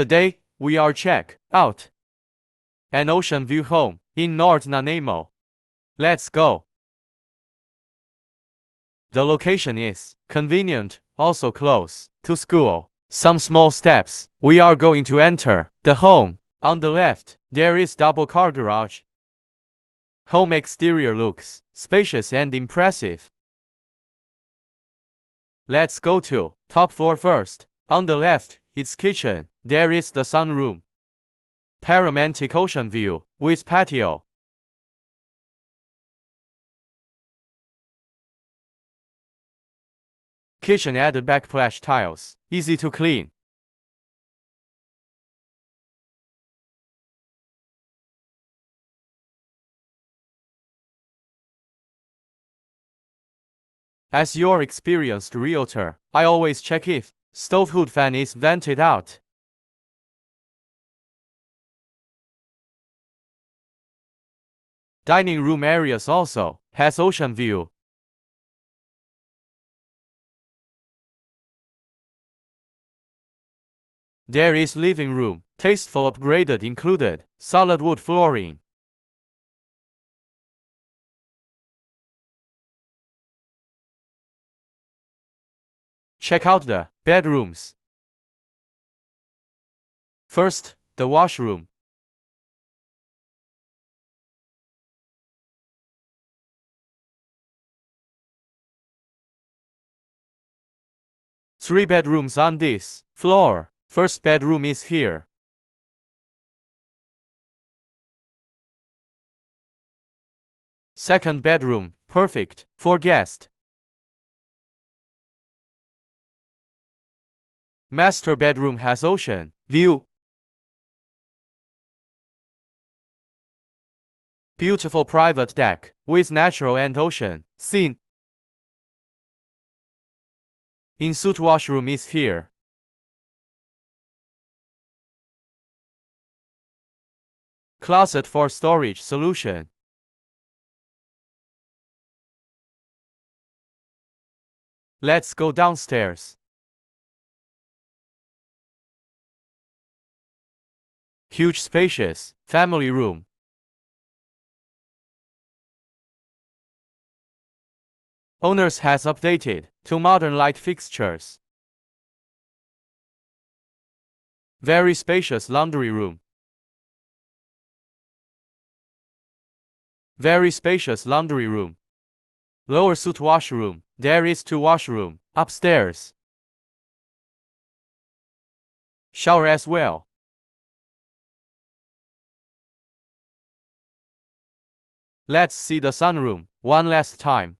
Today, we are check out an ocean view home in North Nanaimo. Let's go. The location is convenient, also close to school. Some small steps. We are going to enter the home. On the left, there is double car garage. Home exterior looks spacious and impressive. Let's go to top floor first. On the left, it's kitchen. There is the sunroom. Panoramic ocean view with patio. Kitchen added backsplash tiles, easy to clean. As your experienced realtor, I always check if stove hood fan is vented out. Dining room areas also has ocean view. There is living room, tasteful upgraded included, solid wood flooring. Check out the bedrooms. First, the washroom. Three bedrooms on this floor. First bedroom is here. Second bedroom, perfect for guest. Master bedroom has ocean view. Beautiful private deck with natural and ocean scene. Ensuite washroom is here. Closet for storage solution. Let's go downstairs. Huge spacious family room. Owners has updated to modern light fixtures. Very spacious laundry room. Very spacious laundry room. Lower suite washroom. There is two washroom upstairs. Shower as well. Let's see the sunroom one last time.